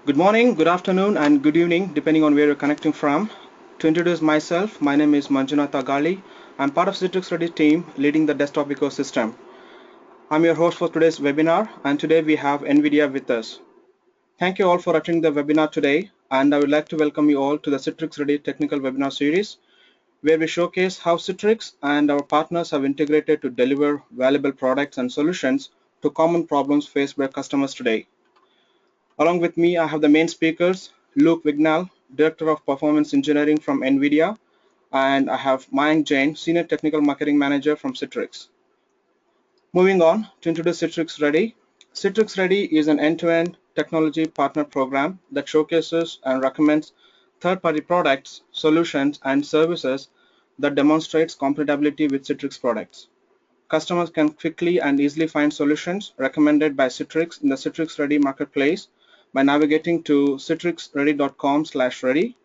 Good morning, good afternoon, and good evening, depending on where you're connecting from. To introduce myself, my name is Manjunath Agali. I'm part of Citrix Ready team leading the desktop ecosystem. I'm your host for today's webinar, and today we have NVIDIA with us. Thank you all for attending the webinar today, and I would like to welcome you all to the Citrix Ready Technical Webinar Series, where we showcase how Citrix and our partners have integrated to deliver valuable products and solutions to common problems faced by customers today. Along with me, I have the main speakers, Luke Vignal, Director of Performance Engineering from NVIDIA, and I have Mayank Jain, Senior Technical Marketing Manager from Citrix. Moving on to introduce Citrix Ready. Citrix Ready is an end-to-end technology partner program that showcases and recommends third-party products, solutions, and services that demonstrates compatibility with Citrix products. Customers can quickly and easily find solutions recommended by Citrix in the Citrix Ready marketplace by navigating to citrixready.com/ready.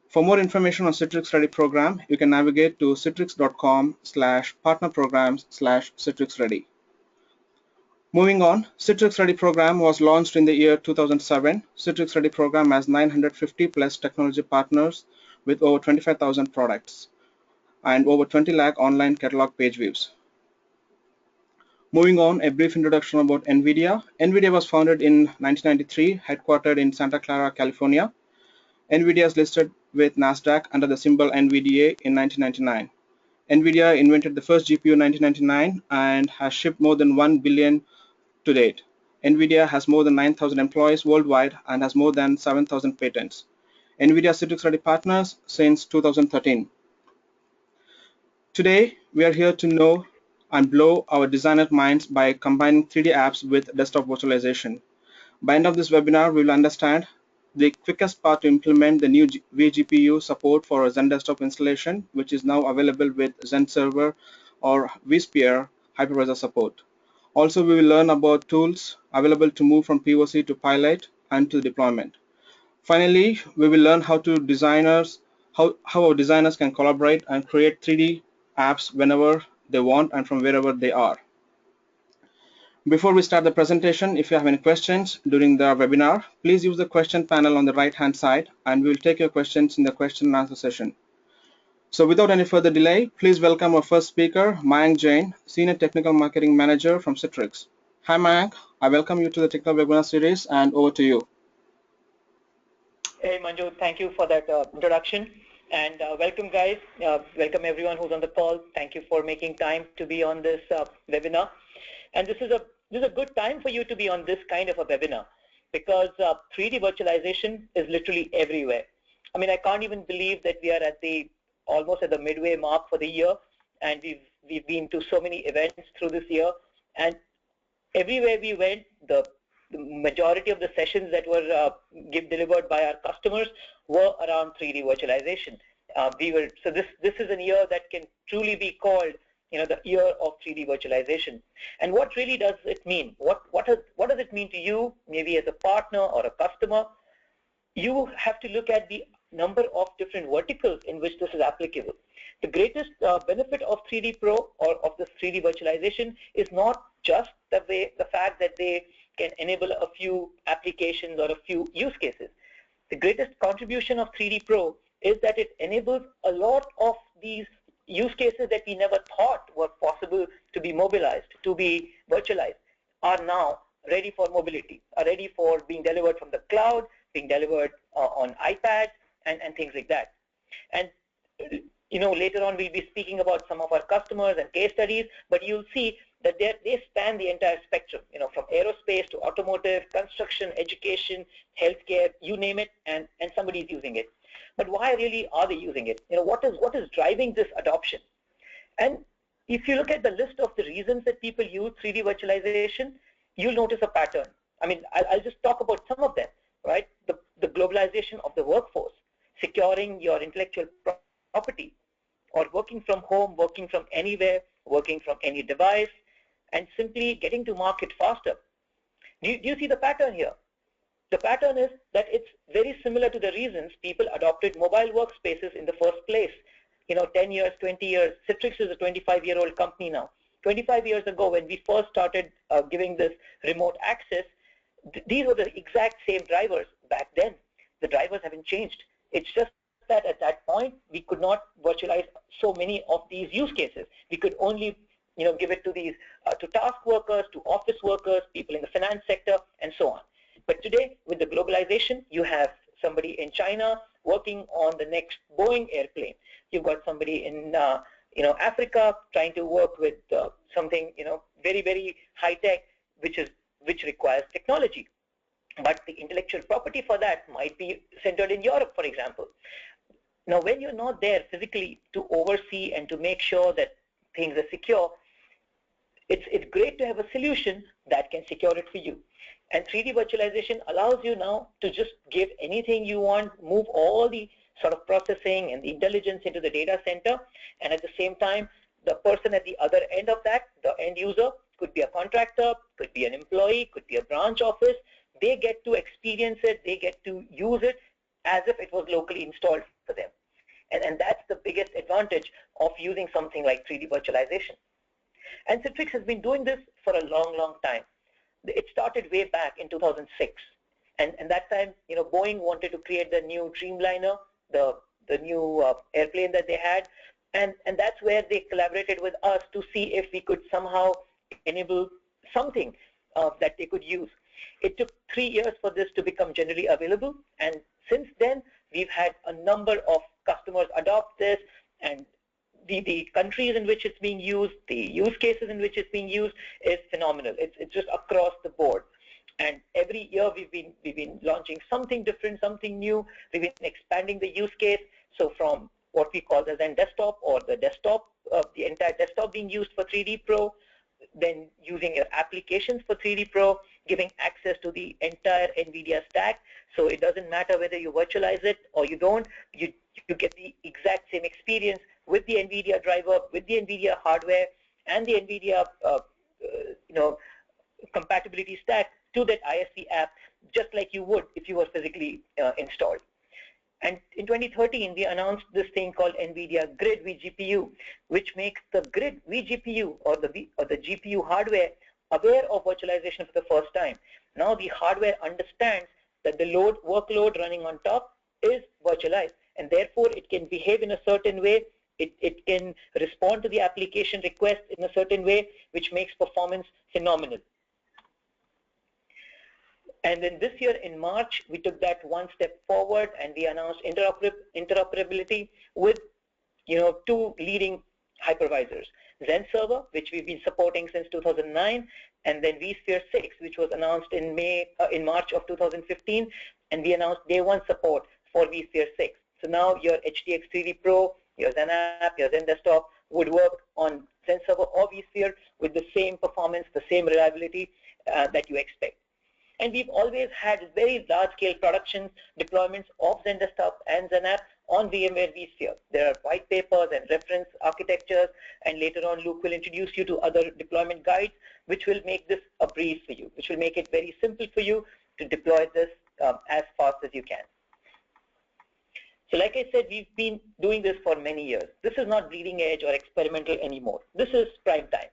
For more information on Citrix Ready program, you can navigate to citrix.com/partnerprograms/citrixready. Moving on, Citrix Ready program was launched in the year 2007. Citrix Ready program has 950 plus technology partners with over 25,000 products and over 20 lakh online catalog page views. Moving on, a brief introduction about NVIDIA. NVIDIA was founded in 1993, headquartered in Santa Clara, California. NVIDIA is listed with NASDAQ under the symbol NVDA in 1999. NVIDIA invented the first GPU in 1999 and has shipped more than 1 billion to date. NVIDIA has more than 9,000 employees worldwide and has more than 7,000 patents. NVIDIA Citrix Ready partners since 2013. Today, we are here to know and blow our designer minds by combining 3D apps with desktop virtualization. By the end of this webinar, we will understand the quickest path to implement the new vGPU support for a XenDesktop installation, which is now available with XenServer or vSphere hypervisor support. Also, we will learn about tools available to move from POC to pilot and to deployment. Finally, we will learn how our designers can collaborate and create 3D apps whenever they want and from wherever they are. Before we start the presentation, if you have any questions during the webinar, please use the question panel on the right-hand side, and we will take your questions in the question and answer session. So without any further delay, please welcome our first speaker, Mayank Jain, Senior Technical Marketing Manager from Citrix. Hi Mayank, I welcome you to the Technical Webinar Series, and over to you. Hey Manju, thank you for that introduction, and welcome guys, welcome everyone who's on the call. Thank you for making time to be on this webinar. And this is a good time for you to be on this kind of a webinar, because 3D virtualization is literally everywhere. I mean, I can't even believe that we are almost at the midway mark for the year, and we've been to so many events through this year, and everywhere we went, the majority of the sessions that were delivered by our customers were around 3D virtualization. So this is a year that can truly be called, the year of 3D virtualization. And what really does it mean? What does it mean to you, maybe as a partner or a customer? You have to look at the number of different verticals in which this is applicable. The greatest benefit of 3D Pro or of this 3D virtualization is not just the fact that they can enable a few applications or a few use cases. The greatest contribution of 3D Pro is that it enables a lot of these use cases that we never thought were possible to be mobilized, to be virtualized, are now ready for mobility, are ready for being delivered from the cloud, being delivered on iPads and things like that. And later on we'll be speaking about some of our customers and case studies, but you'll see that they span the entire spectrum, from aerospace to automotive, construction, education, healthcare, you name it, and somebody's using it. But why really are they using it? What is driving this adoption? And if you look at the list of the reasons that people use 3D virtualization, you'll notice a pattern. I mean, I'll just talk about some of them, right? The globalization of the workforce, securing your intellectual property, or working from home, working from anywhere, working from any device, and simply getting to market faster. Do you see the pattern here? The pattern is that it's very similar to the reasons people adopted mobile workspaces in the first place. 10 years, 20 years, Citrix is a 25-year-old company now. 25 years ago, when we first started giving this remote access, these were the exact same drivers back then. The drivers haven't changed. It's just that at that point, we could not virtualize so many of these use cases. We could only give it to these to task workers, to office workers, people in the finance sector, and so on. But today, with the globalization, you have somebody in China working on the next Boeing airplane. You've got somebody in Africa trying to work with something very, very high tech, which requires technology. But the intellectual property for that might be centered in Europe, for example. Now, when you're not there physically to oversee and to make sure that things are secure, it's great to have a solution that can secure it for you. And 3D virtualization allows you now to just give anything you want, move all the sort of processing and the intelligence into the data center, and at the same time, the person at the other end of that, the end user, could be a contractor, could be an employee, could be a branch office. They get to experience it, they get to use it as if it was locally installed for them. And that's the biggest advantage of using something like 3D virtualization. And Citrix has been doing this for a long, long time. It started way back in 2006. And that time, Boeing wanted to create the new Dreamliner, the new airplane that they had. And that's where they collaborated with us to see if we could somehow enable something that they could use. It took 3 years for this to become generally available. And since then, we've had a number of customers adopt this, and the countries in which it's being used, the use cases in which it's being used is phenomenal. It's just across the board. And every year we've been launching something different, something new. We've been expanding the use case. So from what we call the XenDesktop or the desktop, the entire desktop being used for 3D Pro, then using your applications for 3D Pro, giving access to the entire NVIDIA stack. So it doesn't matter whether you virtualize it or you don't, you get the exact same experience with the NVIDIA driver, with the NVIDIA hardware, and the NVIDIA compatibility stack to that ISV app, just like you would if you were physically installed. And in 2013, we announced this thing called NVIDIA Grid vGPU, which makes the Grid vGPU or the GPU hardware aware of virtualization for the first time. Now the hardware understands that the workload running on top is virtualized, and therefore it can behave in a certain way. It can respond to the application request in a certain way, which makes performance phenomenal. And then this year in March, we took that one step forward and we announced interoperability with 2 leading hypervisors, XenServer, which we've been supporting since 2009, and then vSphere 6, which was announced in March of 2015, and we announced day 1 support for vSphere 6. So now your HDX 3D Pro, your XenApp, your XenDesktop would work on XenServer or vSphere with the same performance, the same reliability that you expect. And we've always had very large-scale production deployments of XenDesktop and XenApp on VMware vSphere. There are white papers and reference architectures, and later on Luke will introduce you to other deployment guides, which will make this a breeze for you, which will make it very simple for you to deploy this as fast as you can. So like I said, we've been doing this for many years. This is not bleeding edge or experimental anymore. This is prime time.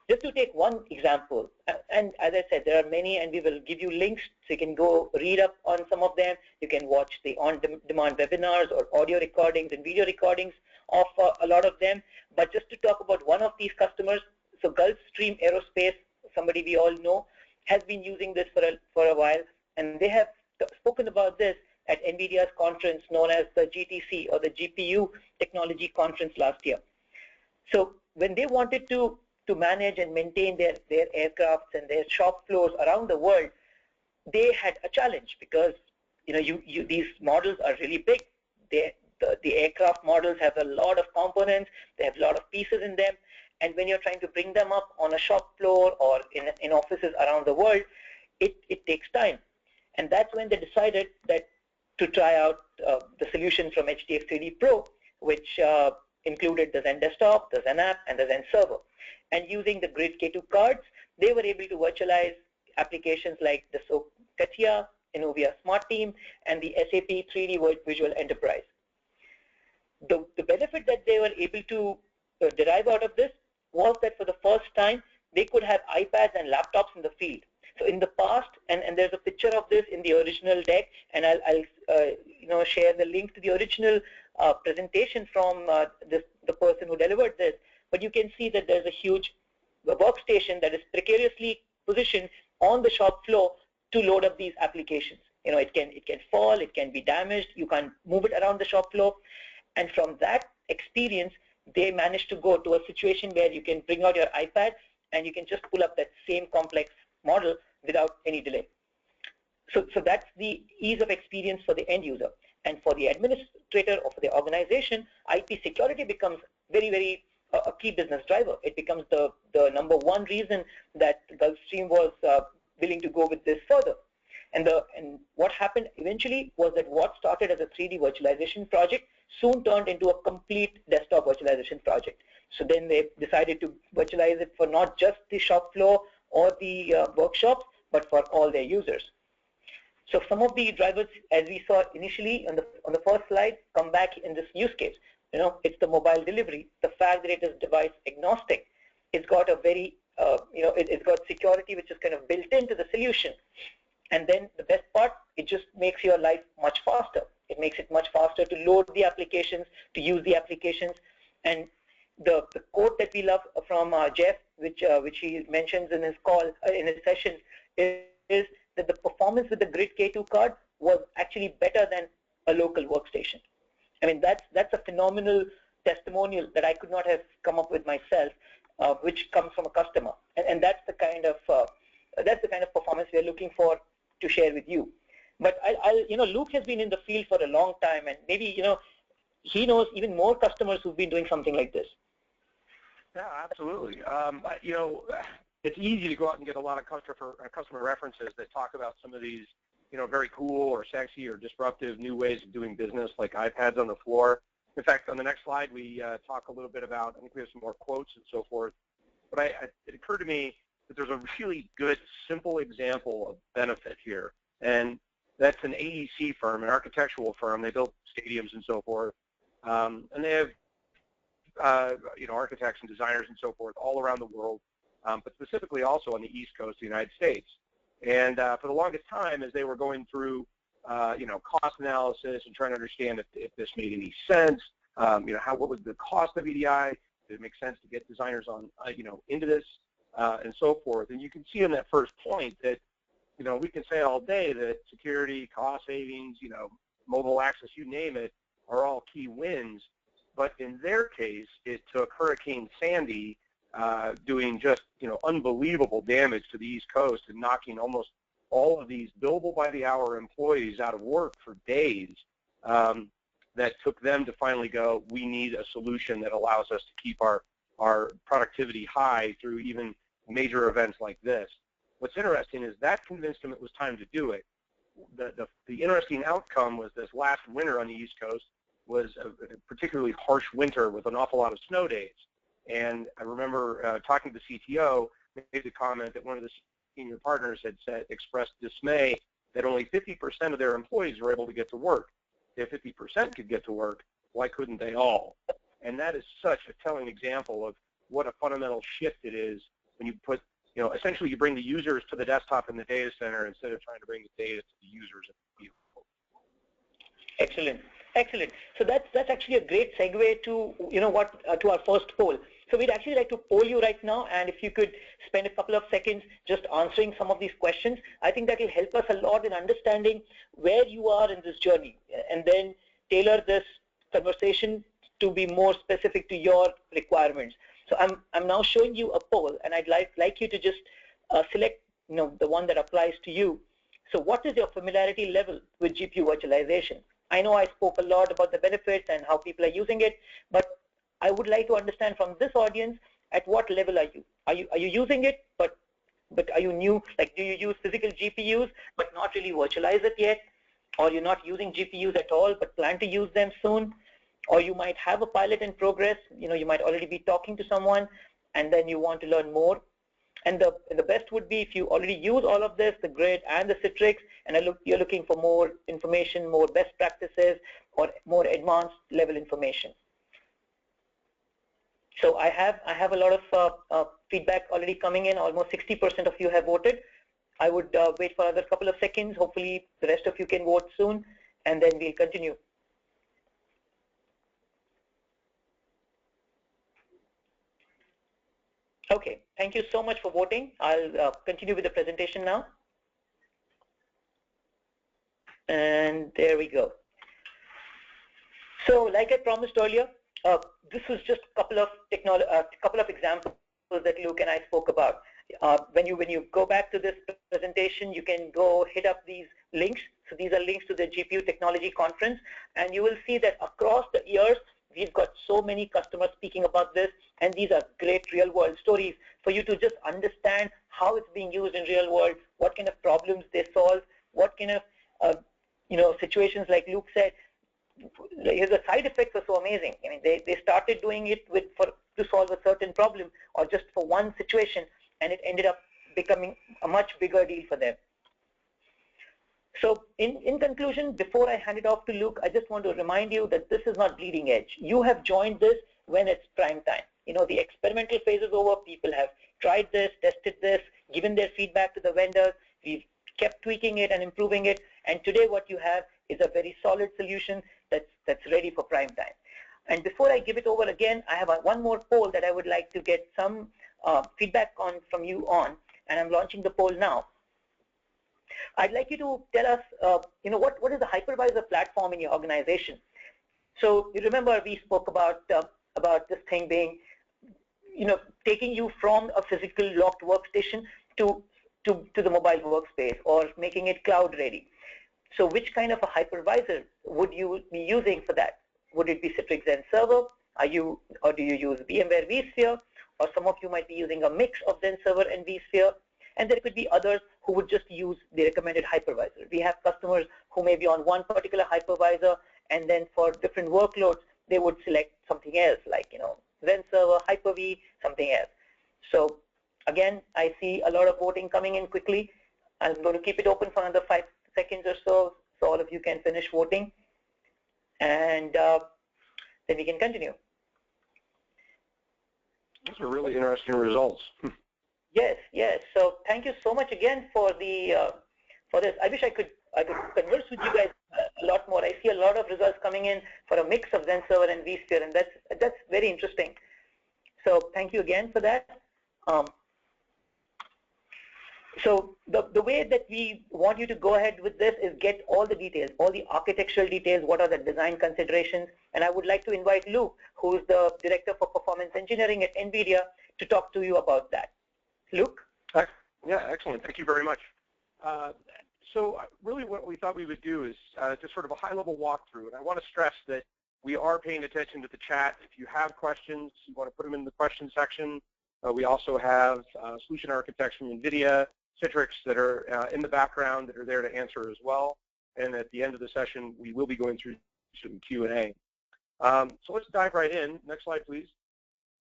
Just to take one example, and as I said, there are many, and we will give you links so you can go read up on some of them. You can watch the on-demand webinars or audio recordings and video recordings of a lot of them. But just to talk about one of these customers, so Gulfstream Aerospace, somebody we all know, has been using this for a while, and they have spoken about this at NVIDIA's conference known as the GTC, or the GPU Technology Conference last year. So when they wanted to manage and maintain their aircrafts and their shop floors around the world, they had a challenge because these models are really big. The aircraft models have a lot of components, they have a lot of pieces in them, and when you're trying to bring them up on a shop floor or in offices around the world, it takes time. And that's when they decided that to try out the solution from HDX 3D Pro, which included the XenDesktop, the XenApp, and the XenServer. And using the Grid K2 cards, they were able to virtualize applications like the CATIA, Innovia Smart Team, and the SAP 3D Visual Enterprise. The benefit that they were able to derive out of this was that for the first time, they could have iPads and laptops in the field. So in the past, and there's a picture of this in the original deck, and I'll share the link to the original presentation from the person who delivered this. But you can see that there's a huge workstation that is precariously positioned on the shop floor to load up these applications. It can fall, it can be damaged, you can't move it around the shop floor. And from that experience, they managed to go to a situation where you can bring out your iPad and you can just pull up that same complex model without any delay. So that's the ease of experience for the end user. And for the administrator or for the organization, IP security becomes very, very a key business driver. It becomes the #1 reason that Gulfstream was willing to go with this further. And what happened eventually was that what started as a 3D virtualization project soon turned into a complete desktop virtualization project. So then they decided to virtualize it for not just the shop floor or the workshops, but for all their users. So some of the drivers, as we saw initially on the first slide, come back in this use case. It's the mobile delivery, the fact that it is device agnostic. It's got a very, it's got security which is kind of built into the solution. And then the best part, it just makes your life much faster. It makes it much faster to load the applications, to use the applications. And the quote that we love from Jeff, which he mentions in his call, in his session, is that the performance with the Grid K2 card was actually better than a local workstation. I mean, that's a phenomenal testimonial that I could not have come up with myself, which comes from a customer. And that's the kind of performance we are looking for to share with you. But Luke has been in the field for a long time, and maybe he knows even more customers who've been doing something like this. Yeah, absolutely. It's easy to go out and get a lot of customer references that talk about some of these, very cool or sexy or disruptive new ways of doing business, like iPads on the floor. In fact, on the next slide, we talk a little bit about, I think we have some more quotes and so forth. But it occurred to me that there's a really good, simple example of benefit here. And that's an AEC firm, an architectural firm. They build stadiums and so forth. And they have, architects and designers and so forth all around the world, but specifically also on the East Coast of the United States. And for the longest time, as they were going through, cost analysis and trying to understand if this made any sense, what was the cost of EDI? Did it make sense to get designers on, into this, and so forth? And you can see in that first point that, we can say all day that security, cost savings, mobile access, you name it, are all key wins. But in their case, it took Hurricane Sandy doing just, unbelievable damage to the East Coast and knocking almost all of these billable by the hour employees out of work for days. That took them to finally go, we need a solution that allows us to keep our productivity high through even major events like this. What's interesting is that convinced them it was time to do it. The interesting outcome was this last winter on the East Coast was a particularly harsh winter with an awful lot of snow days. And I remember talking to the CTO, made the comment that one of the senior partners had expressed dismay that only 50% of their employees were able to get to work. If 50% could get to work, why couldn't they all? And that is such a telling example of what a fundamental shift it is when you put, essentially you bring the users to the desktop in the data center instead of trying to bring the data to the users in the field. Excellent. Excellent. So that's actually a great segue to to our first poll. So we'd actually like to poll you right now, and if you could spend a couple of seconds just answering some of these questions, I think that will help us a lot in understanding where you are in this journey, and then tailor this conversation to be more specific to your requirements. So I'm now showing you a poll, and I'd like you to just select the one that applies to you. So what is your familiarity level with GPU virtualization? I know I spoke a lot about the benefits and how people are using it, but I would like to understand from this audience, at what level are you? Are you using it, but are you new? Like, do you use physical GPUs but not really virtualize it yet? Or you're not using GPUs at all but plan to use them soon? Or you might have a pilot in progress. You might already be talking to someone, and then you want to learn more. And the best would be if you already use all of this, the grid and the Citrix, and you're looking for more information, more best practices, or more advanced level information. So I have a lot of feedback already coming in. Almost 60% of you have voted. I would wait for another couple of seconds. Hopefully the rest of you can vote soon, and then we'll continue. Okay, thank you so much for voting. I'll continue with the presentation now. And there we go. So like I promised earlier, this was just a couple of examples that Luke and I spoke about. When you go back to this presentation, you can go hit up these links. So these are links to the GPU Technology Conference, and you will see that across the years, we've got so many customers speaking about this, and these are great real-world stories for you to just understand how it's being used in real world, what kind of problems they solve, what kind of situations, like Luke said. The side effects are so amazing. I mean, they started doing it to solve a certain problem or just for one situation, and it ended up becoming a much bigger deal for them. So in conclusion, before I hand it off to Luke, I just want to remind you that this is not bleeding edge. You have joined this when it's prime time. The experimental phase is over. People have tried this, tested this, given their feedback to the vendors. We've kept tweaking it and improving it. And today what you have is a very solid solution that's ready for prime time. And before I give it over again, I have one more poll that I would like to get some feedback from you on, and I'm launching the poll now. I'd like you to tell us, what is the hypervisor platform in your organization? So you remember we spoke about this thing being, taking you from a physical locked workstation to the mobile workspace, or making it cloud ready. So which kind of a hypervisor would you be using for that? Would it be Citrix XenServer? Or do you use VMware vSphere? Or some of you might be using a mix of XenServer and vSphere. And there could be others who would just use the recommended hypervisor. We have customers who may be on one particular hypervisor, and then for different workloads, they would select something else, like XenServer, Hyper-V, something else. So again, I see a lot of voting coming in quickly. I'm going to keep it open for another 5 seconds or so all of you can finish voting, and then we can continue. Those are really interesting results. Yes. So thank you so much again for this. I wish I could converse with you guys a lot more. I see a lot of results coming in for a mix of XenServer and vSphere, and that's very interesting. So thank you again for that. So the way that we want you to go ahead with this is get all the details, all the architectural details, what are the design considerations, and I would like to invite Luke, who is the Director for Performance Engineering at NVIDIA, to talk to you about that. Luke? Yeah, excellent. Thank you very much. So really what we thought we would do is just sort of a high-level walkthrough, and I want to stress that we are paying attention to the chat. If you have questions, you want to put them in the question section. We also have solution architects from NVIDIA, Citrix that are in the background that are there to answer as well. And at the end of the session, we will be going through some Q&A. So let's dive right in. Next slide, please.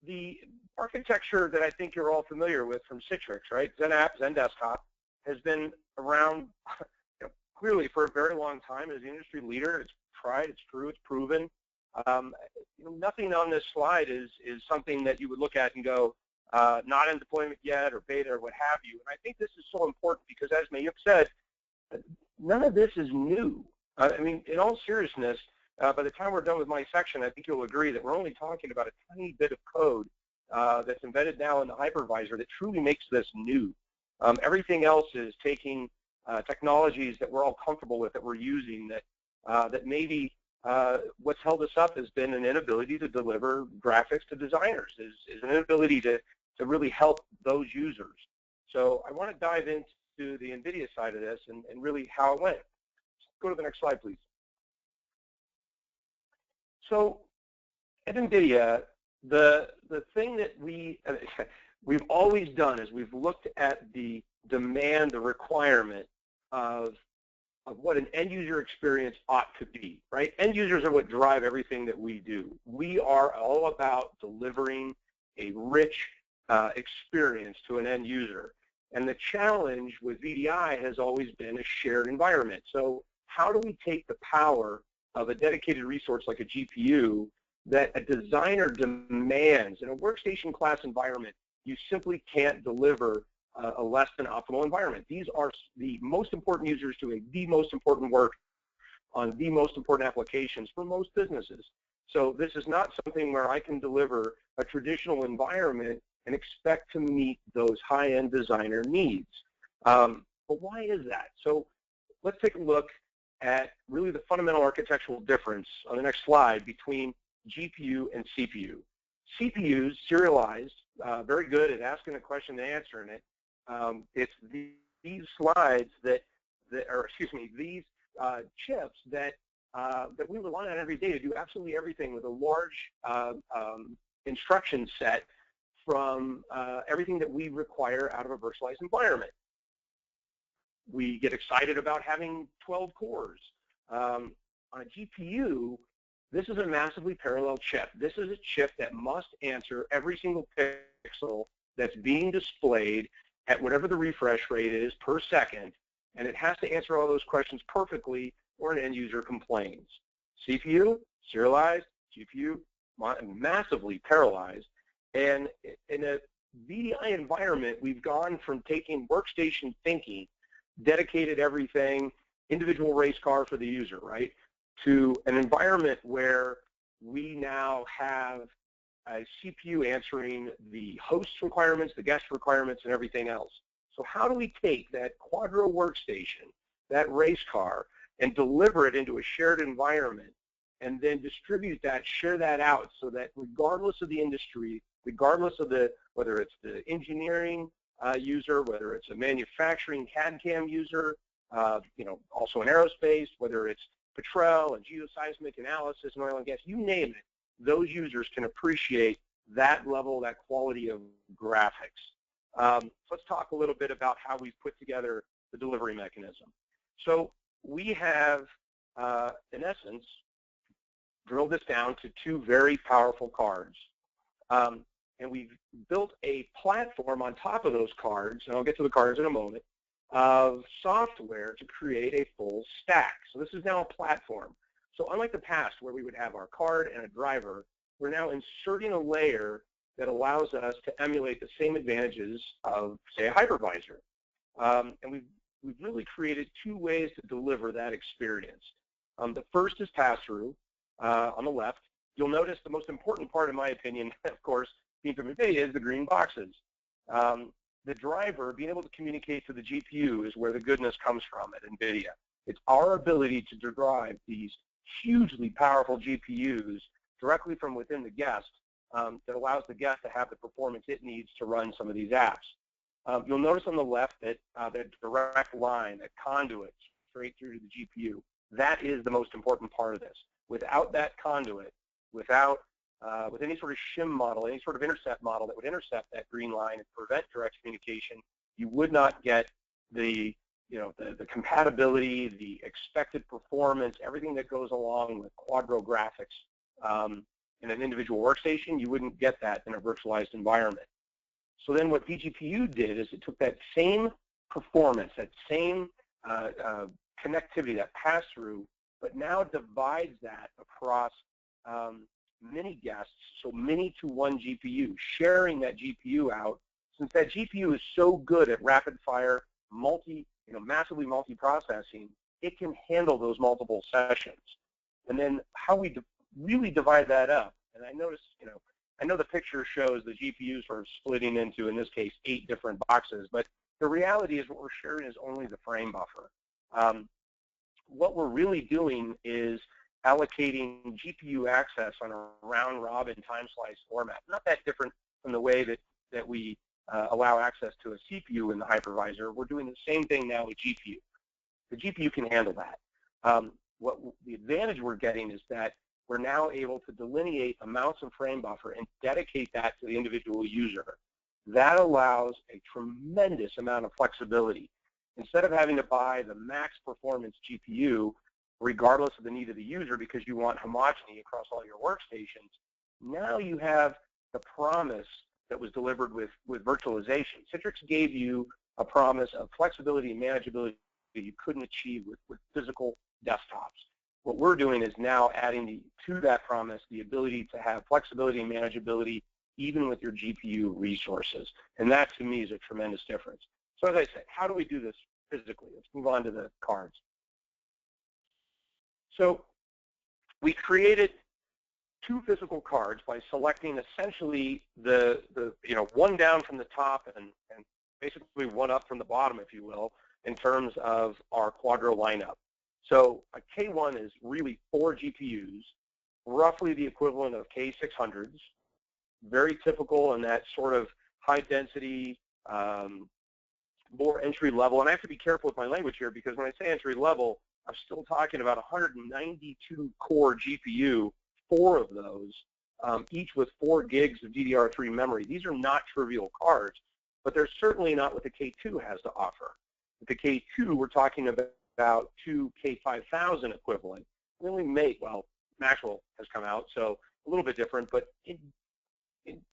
The architecture that I think you're all familiar with from Citrix, right? XenDesktop has been around clearly for a very long time as the industry leader. It's tried, it's true, it's proven. Nothing on this slide is something that you would look at and go, not in deployment yet, or beta, or what have you. And I think this is so important because, as Mayuk said, none of this is new. I mean, in all seriousness, by the time we're done with my section, I think you'll agree that we're only talking about a tiny bit of code that's embedded now in the hypervisor that truly makes this new. Everything else is taking technologies that we're all comfortable with, that we're using, that maybe what's held us up has been an inability to deliver graphics to designers, is an inability to really help those users. So I want to dive into the NVIDIA side of this and really how it went. Go to the next slide, please. So at NVIDIA, the thing that we've always done is we've looked at the demand, the requirement of what an end user experience ought to be, right? End users are what drive everything that we do. We are all about delivering a rich experience to an end user. And the challenge with VDI has always been a shared environment. So how do we take the power of a dedicated resource like a GPU that a designer demands in a workstation class environment? You simply can't deliver a less than optimal environment. These are the most important users doing the most important work on the most important applications for most businesses. So this is not something where I can deliver a traditional environment and expect to meet those high-end designer needs. But why is that? So let's take a look at really the fundamental architectural difference on the next slide between GPU and CPU. CPUs, serialized, very good at asking a question and answering it. It's these slides these chips that we rely on every day to do absolutely everything with a large instruction set from everything that we require out of a virtualized environment. We get excited about having 12 cores. On a GPU, this is a massively parallel chip. This is a chip that must answer every single pixel that's being displayed at whatever the refresh rate is per second, and it has to answer all those questions perfectly or an end user complains. CPU, serialized, GPU, massively parallelized, and in a VDI environment, we've gone from taking workstation thinking, dedicated everything, individual race car for the user, right, to an environment where we now have a CPU answering the host's requirements, the guest requirements, and everything else. So how do we take that Quadro workstation, that race car, and deliver it into a shared environment, and then distribute that, share that out, so that regardless of the industry, regardless of whether it's the engineering user, whether it's a manufacturing CAD/CAM user, also in aerospace, whether it's petrol and geoseismic analysis and oil and gas, you name it, those users can appreciate that level, that quality of graphics. Let's talk a little bit about how we've put together the delivery mechanism. So we have, in essence, drilled this down to two very powerful cards. And we've built a platform on top of those cards, and I'll get to the cards in a moment, of software to create a full stack. So this is now a platform. So unlike the past where we would have our card and a driver, we're now inserting a layer that allows us to emulate the same advantages of, say, a hypervisor. And we've really created two ways to deliver that experience. The first is pass-through on the left. You'll notice the most important part, in my opinion, of course, being from NVIDIA, is the green boxes. The driver, being able to communicate to the GPU, is where the goodness comes from at NVIDIA. It's our ability to derive these hugely powerful GPUs directly from within the guest that allows the guest to have the performance it needs to run some of these apps. You'll notice on the left that that direct line, that conduit straight through to the GPU, that is the most important part of this. Without that conduit, with any sort of shim model, any sort of intercept model that would intercept that green line and prevent direct communication, you would not get the compatibility, the expected performance, everything that goes along with Quadro graphics in an individual workstation. You wouldn't get that in a virtualized environment. So then what vGPU did is it took that same performance, that same connectivity, that pass-through, but now divides that across many guests, so many to one GPU, sharing that GPU out. Since that GPU is so good at rapid-fire, massively multi-processing, it can handle those multiple sessions. And then how we really divide that up, and I notice, I know the picture shows the GPU sort of splitting into, in this case, 8 different boxes, but the reality is what we're sharing is only the frame buffer. What we're really doing is allocating GPU access on a round-robin time-slice format. Not that different from the way that we allow access to a CPU in the hypervisor. We're doing the same thing now with GPU. The GPU can handle that. The advantage we're getting is that we're now able to delineate amounts of frame buffer and dedicate that to the individual user. That allows a tremendous amount of flexibility. Instead of having to buy the max performance GPU, regardless of the need of the user, because you want homogeneity across all your workstations, now you have the promise that was delivered with virtualization. Citrix gave you a promise of flexibility and manageability that you couldn't achieve with physical desktops. What we're doing is now adding to that promise the ability to have flexibility and manageability even with your GPU resources. And that, to me, is a tremendous difference. So as I said, how do we do this physically? Let's move on to the cards. So we created two physical cards by selecting essentially the one down from the top and basically one up from the bottom, if you will, in terms of our Quadro lineup. So a K1 is really 4 GPUs, roughly the equivalent of K600s, very typical in that sort of high density, more entry level. And I have to be careful with my language here, because when I say entry level, I'm still talking about 192 core GPU, 4 of those, each with 4 gigs of DDR3 memory. These are not trivial cards, but they're certainly not what the K2 has to offer. With the K2, we're talking about 2 K5000 equivalent. We only make, well, Maxwell has come out, so a little bit different, but in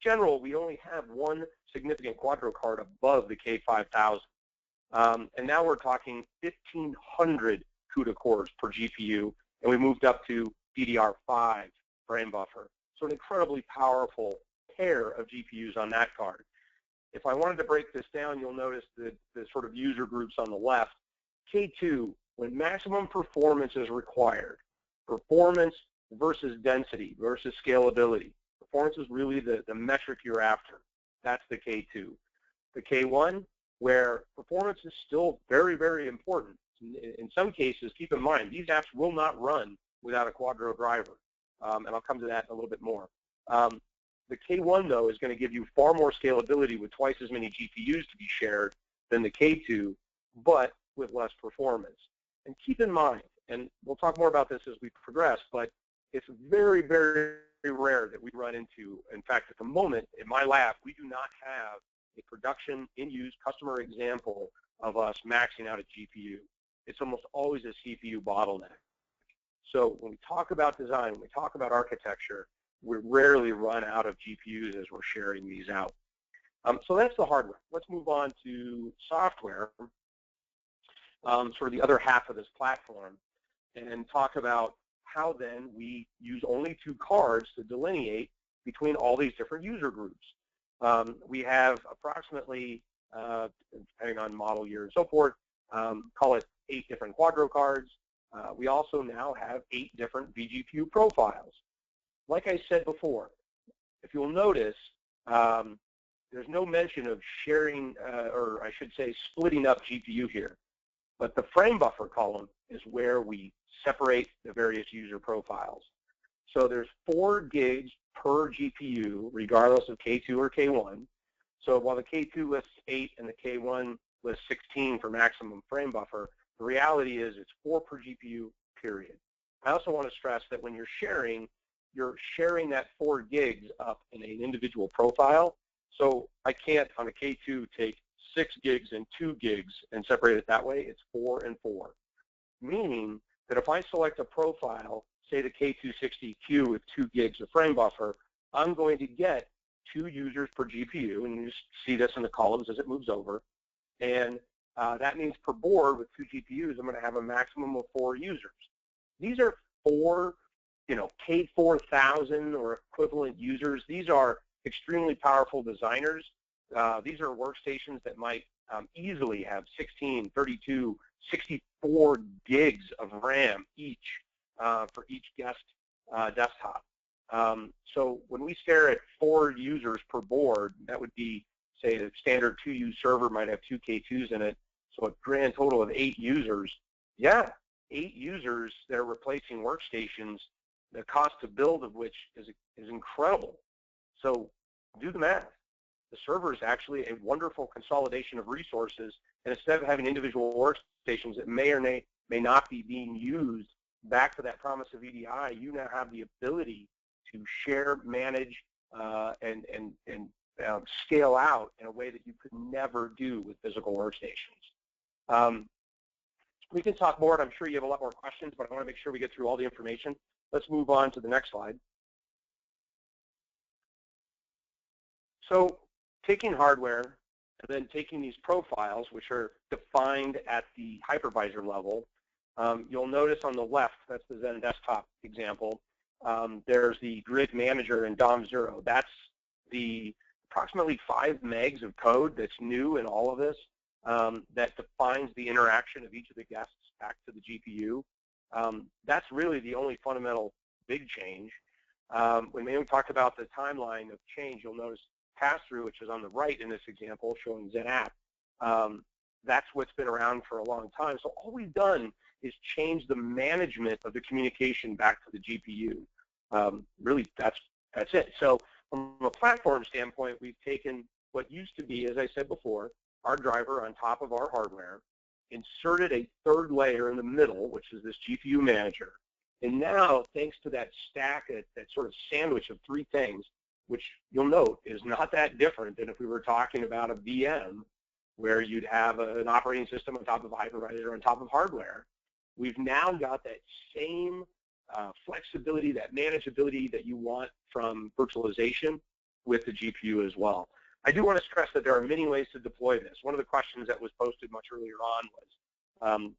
general, we only have one significant Quadro card above the K5000. And now we're talking 1,500 CUDA cores per GPU, and we moved up to DDR5 frame buffer. So an incredibly powerful pair of GPUs on that card. If I wanted to break this down, you'll notice the sort of user groups on the left. K2, when maximum performance is required, performance versus density versus scalability. Performance is really the metric you're after. That's the K2. The K1, where performance is still very, very important. In some cases, keep in mind, these apps will not run without a Quadro driver. And I'll come to that a little bit more. The K1, though, is going to give you far more scalability with twice as many GPUs to be shared than the K2, but with less performance. And keep in mind, and we'll talk more about this as we progress, but it's very, very rare that we run into, in fact, at the moment, in my lab, we do not have a production in-use customer example of us maxing out a GPU. It's almost always a CPU bottleneck. So when we talk about design, when we talk about architecture, we rarely run out of GPUs as we're sharing these out. So that's the hardware. Let's move on to software, sort of the other half of this platform, and talk about how then we use only 2 cards to delineate between all these different user groups. We have approximately, depending on model year and so forth, call it 8 different Quadro cards. We also now have 8 different vGPU profiles. Like I said before, if you'll notice, there's no mention of sharing, or I should say splitting up GPU here. But the frame buffer column is where we separate the various user profiles. So there's 4 gigs per GPU, regardless of K2 or K1. So while the K2 lists 8 and the K1 lists 16 for maximum frame buffer, the reality is it's 4 per GPU, period. I also want to stress that when you're sharing that 4 gigs up in an individual profile. So I can't, on a K2, take 6 gigs and 2 gigs and separate it that way. It's 4 and 4. Meaning that if I select a profile, say the K260Q with 2 gigs of frame buffer, I'm going to get 2 users per GPU, and you see this in the columns as it moves over. And that means per board with 2 GPUs, I'm going to have a maximum of 4 users. These are 4, K4000 or equivalent users. These are extremely powerful designers. These are workstations that might easily have 16, 32, 64 gigs of RAM each for each guest desktop. So when we stare at 4 users per board, that would be, say, a standard 2U server might have 2 K2s in it, so a grand total of 8 users. Yeah, 8 users that are replacing workstations, the cost to build of which is incredible. So do the math. The server is actually a wonderful consolidation of resources, and instead of having individual workstations that may or may not be being used, back to that promise of EDI, you now have the ability to share, manage, and scale out in a way that you could never do with physical workstations. We can talk more, and I'm sure you have a lot more questions, but I want to make sure we get through all the information. Let's move on to the next slide. So taking hardware and then taking these profiles, which are defined at the hypervisor level, you'll notice on the left, that's the XenDesktop example, there's the grid manager and DOM0. That's the approximately 5 megs of code that's new in all of this that defines the interaction of each of the guests back to the GPU. That's really the only fundamental big change. When we talked about the timeline of change, you'll notice pass-through, which is on the right in this example, showing XenApp. That's what's been around for a long time. So all we've done is change the management of the communication back to the GPU. Really, that's it. So from a platform standpoint, we've taken what used to be, as I said before, our driver on top of our hardware, inserted a third layer in the middle, which is this GPU manager. And now, thanks to that stack, that sort of sandwich of 3 things, which you'll note is not that different than if we were talking about a VM, where you'd have an operating system on top of a hypervisor on top of hardware. We've now got that same flexibility, that manageability that you want from virtualization with the GPU as well. I do want to stress that there are many ways to deploy this. One of the questions that was posted much earlier on was,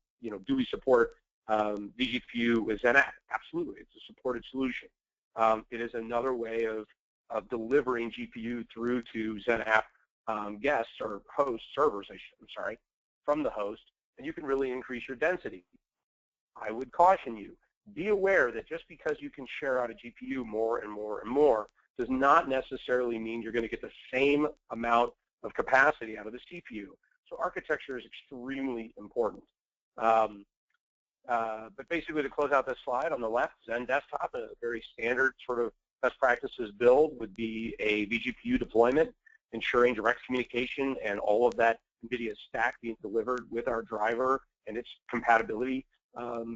do we support vGPU with XenApp? Absolutely, it's a supported solution. It is another way of delivering GPU through to XenApp guests or host servers, from the host, and you can really increase your density. I would caution you, be aware that just because you can share out a GPU more and more and more does not necessarily mean you're going to get the same amount of capacity out of the CPU. So architecture is extremely important. But basically, to close out this slide, on the left, XenDesktop, a very standard sort of best practices build would be a vGPU deployment, ensuring direct communication and all of that NVIDIA stack being delivered with our driver and its compatibility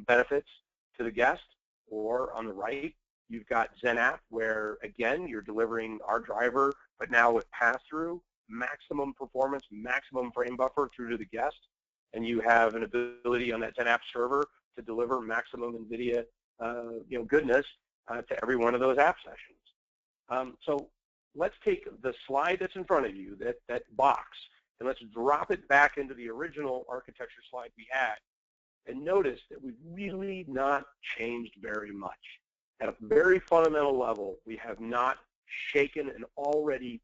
benefits to the guest. Or on the right, you've got XenApp, where, again, you're delivering our driver, but now with pass-through, maximum performance, maximum frame buffer through to the guest. And you have an ability on that XenApp server to deliver maximum NVIDIA goodness to every one of those app sessions. So let's take the slide that's in front of you, that box, and let's drop it back into the original architecture slide we had. And notice that we've really not changed very much. At a very fundamental level, we have not shaken an already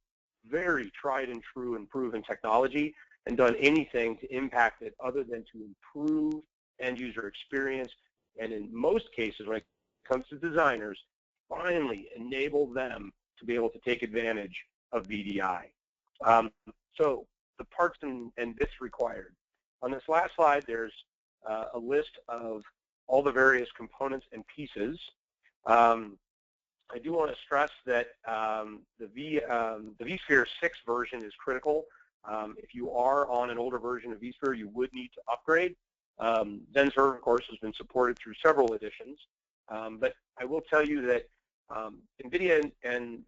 very tried and true and proven technology and done anything to impact it other than to improve end user experience, and in most cases, when it comes to designers, finally enable them to be able to take advantage of VDI. So the parts and bits required. On this last slide, there's a list of all the various components and pieces. I do want to stress that the vSphere 6 version is critical. If you are on an older version of vSphere, you would need to upgrade. XenServe, of course, has been supported through several editions. But I will tell you that NVIDIA and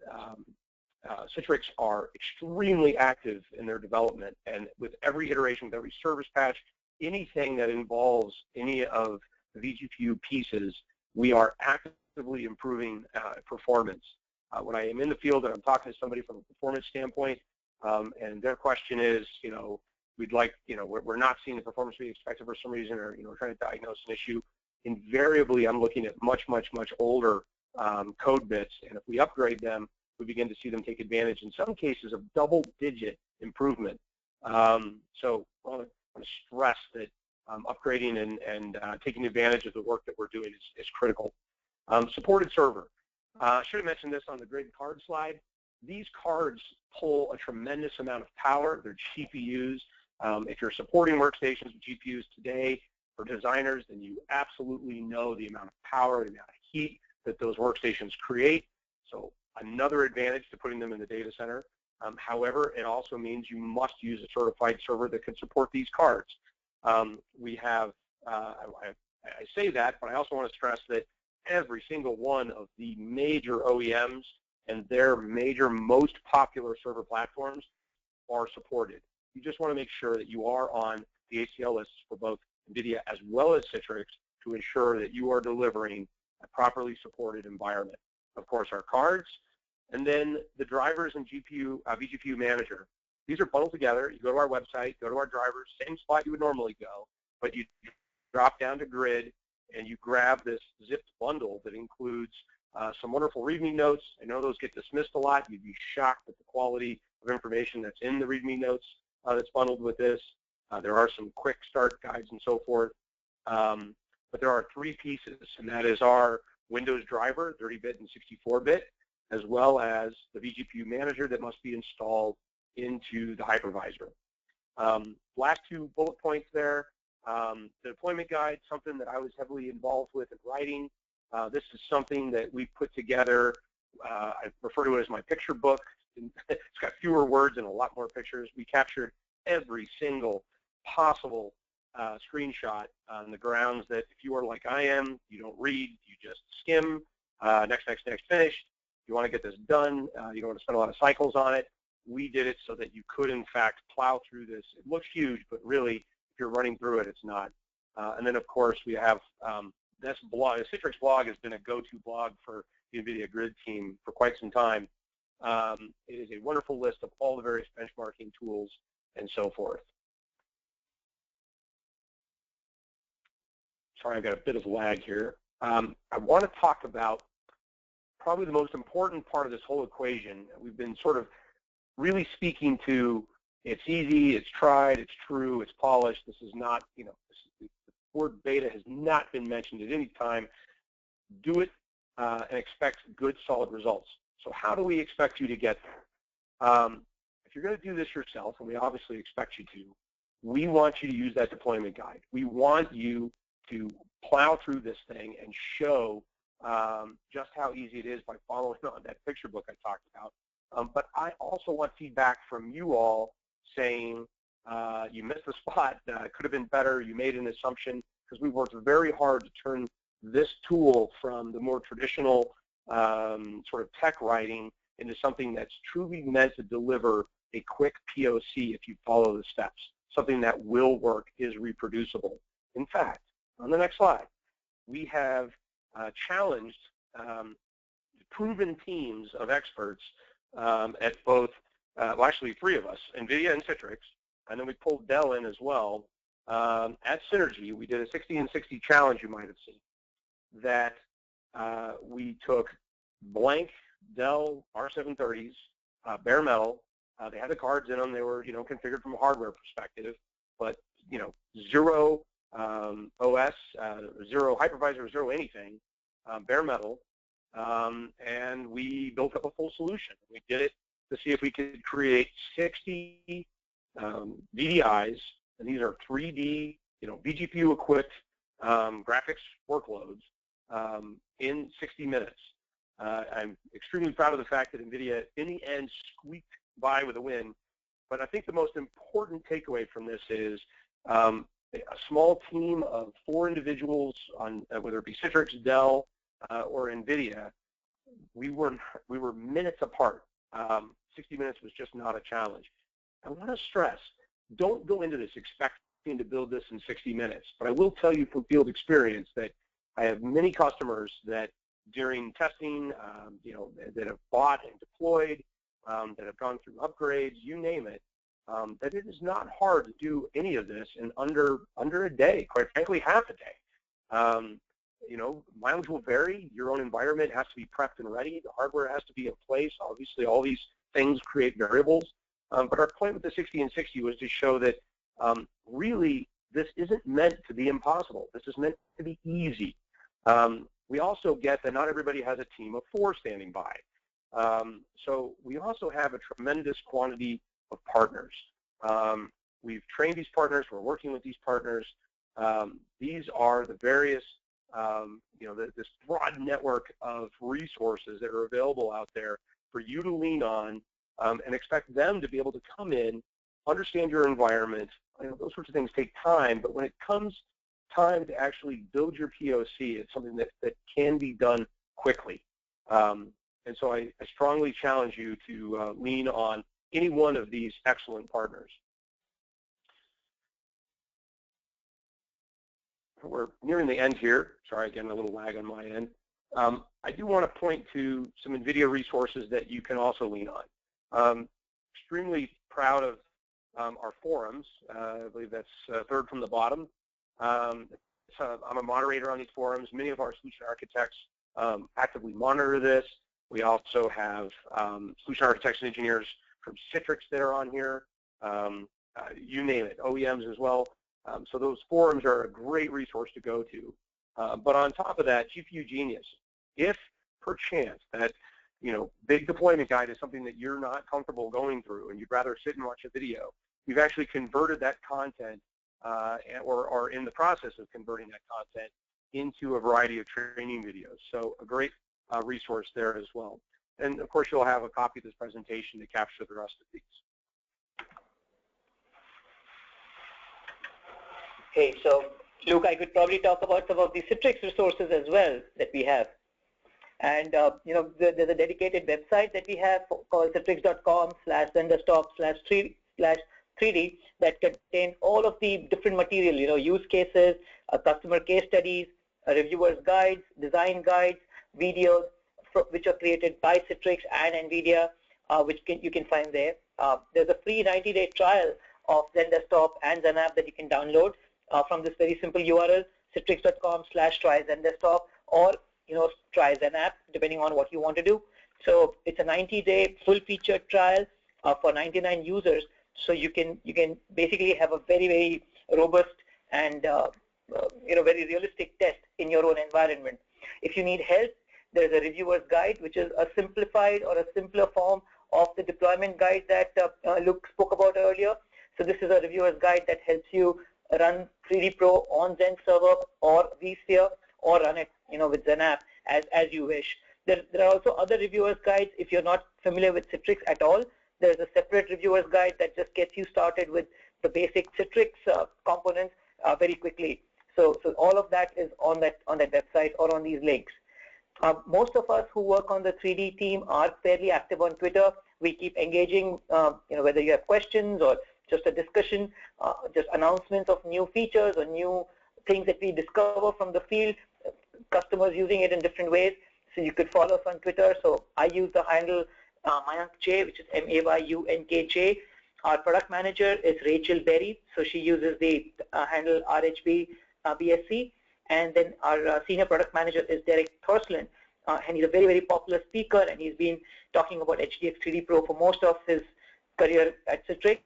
Citrix are extremely active in their development. And with every iteration, with every service patch, anything that involves any of the vGPU pieces, we are actively improving performance. When I am in the field and I'm talking to somebody from a performance standpoint, and their question is, we'd like, we're not seeing the performance we expected for some reason, or we're trying to diagnose an issue. Invariably, I'm looking at much older code bits, and if we upgrade them, we begin to see them take advantage, in some cases, of double-digit improvement. So I want to stress that upgrading and taking advantage of the work that we're doing is critical. Supported server. I should have mentioned this on the grid card slide. These cards pull a tremendous amount of power. They're GPUs. If you're supporting workstations with GPUs today for designers, then you absolutely know the amount of power, the amount of heat that those workstations create. So another advantage to putting them in the data center. However, it also means you must use a certified server that can support these cards. We have, I say that, but I also want to stress that every single one of the major OEMs and their major, most popular server platforms are supported. You just want to make sure that you are on the ACL lists for both NVIDIA as well as Citrix to ensure that you are delivering a properly supported environment. Of course, our cards, and then the drivers and vGPU manager. These are bundled together. You go to our website, go to our drivers, same spot you would normally go, but you drop down to grid and you grab this zipped bundle that includes some wonderful README notes. I know those get dismissed a lot. You'd be shocked at the quality of information that's in the README notes that's bundled with this. There are some quick start guides and so forth. But there are 3 pieces, and that is our Windows driver, 30-bit and 64-bit, as well as the vGPU manager that must be installed into the hypervisor. Last 2 bullet points there. The deployment guide, something that I was heavily involved with in writing. This is something that we put together. I refer to it as my picture book. It's got fewer words and a lot more pictures. We captured every single possible screenshot on the grounds that if you are like I am, you don't read, you just skim, next, finish. You want to get this done, you don't want to spend a lot of cycles on it. We did it so that you could, in fact, plow through this. It looks huge, but really, if you're running through it, it's not. And then, of course, we have this blog. The Citrix blog has been a go-to blog for the NVIDIA Grid team for quite some time. It is a wonderful list of all the various benchmarking tools and so forth. Sorry, I've got a bit of lag here. I want to talk about probably the most important part of this whole equation. We've been sort of really speaking to it's easy, it's tried, it's true, it's polished. This is not, the word beta has not been mentioned at any time. Do it and expect good, solid results. So how do we expect you to get there? If you're going to do this yourself, and we obviously expect you to, we want you to use that deployment guide. We want you to plow through this thing and show just how easy it is by following on that picture book I talked about. But I also want feedback from you all saying you missed the spot, it could have been better, you made an assumption, because we worked very hard to turn this tool from the more traditional sort of tech writing into something that's truly meant to deliver a quick POC if you follow the steps, something that will work, is reproducible. In fact, on the next slide, we have challenged proven teams of experts at both, well, actually 3 of us, NVIDIA and Citrix, and then we pulled Dell in as well. At Synergy, we did a 60 and 60 challenge, you might have seen, that we took blank Dell R730s, bare metal. They had the cards in them. They were, configured from a hardware perspective, but, 0 OS, 0 hypervisor, 0 anything, bare metal, and we built up a full solution. We did it to see if we could create 60 VDIs, and these are 3D, vGPU equipped graphics workloads in 60 minutes. I'm extremely proud of the fact that NVIDIA, in the end, squeaked by with a win. But I think the most important takeaway from this is a small team of 4 individuals, on whether it be Citrix, Dell, or NVIDIA, we were minutes apart. 60 minutes was just not a challenge. I want to stress, don't go into this expecting to build this in 60 minutes. But I will tell you from field experience that I have many customers that during testing, that have bought and deployed, that have gone through upgrades, you name it, that it is not hard to do any of this in under a day, quite frankly, half a day. Mileage will vary. Your own environment has to be prepped and ready. The hardware has to be in place. Obviously, all these things create variables. But our point with the 60 and 60 was to show that really this isn't meant to be impossible. This is meant to be easy. We also get that not everybody has a team of 4 standing by. So we also have a tremendous quantity of partners. We've trained these partners. We're working with these partners. These are the various, this broad network of resources that are available out there for you to lean on and expect them to be able to come in, understand your environment. Those sorts of things take time, but when it comes time to actually build your POC, it's something that can be done quickly. And so I strongly challenge you to lean on any one of these excellent partners. We're nearing the end here. Sorry, again, a little lag on my end. I do want to point to some NVIDIA resources that you can also lean on. Extremely proud of our forums. I believe that's 3rd from the bottom. I'm a moderator on these forums. Many of our solution architects actively monitor this. We also have solution architects and engineers from Citrix that are on here. You name it, OEMs as well. So those forums are a great resource to go to. But on top of that, GPU Genius. If perchance that big deployment guide is something that you're not comfortable going through and you'd rather sit and watch a video, we've actually converted that content or are in the process of converting that content into a variety of training videos. So a great resource there as well. And of course, you'll have a copy of this presentation to capture the rest of these. Okay, so Luke, I could probably talk about some of the Citrix resources as well that we have. And there's a dedicated website that we have called citrix.com/XenDesktop/3D that contains all of the different material, use cases, customer case studies, reviewers guides, design guides, videos, which are created by Citrix and NVIDIA, which you can find there. There's a free 90-day trial of XenDesktop and XenApp that you can download from this very simple URL, citrix.com/try-XenDesktop, or try XenApp, depending on what you want to do. So it's a 90-day full-featured trial for 99 users. So you can basically have a very, very robust and very realistic test in your own environment. If you need help, there's a reviewer's guide, which is a simplified or a simpler form of the deployment guide that Luke spoke about earlier. So this is a reviewer's guide that helps you run 3D Pro on Zen Server or vSphere, or run it with XenApp as you wish. There are also other reviewers guides. If you're not familiar with Citrix at all, there's a separate reviewers guide that just gets you started with the basic Citrix components very quickly. So all of that is on that website or on these links. Most of us who work on the 3D team are fairly active on Twitter. We keep engaging, whether you have questions or just a discussion, just announcements of new features or new things that we discover from the field, customers using it in different ways. So you could follow us on Twitter. So I use the handle Mayank J, which is MAYUNKJ. Our product manager is Rachel Berry. So she uses the handle RHBBSC. And then our senior product manager is Derek Thorslin. And he's a very, very popular speaker. And he's been talking about HDX 3D Pro for most of his career at Citrix.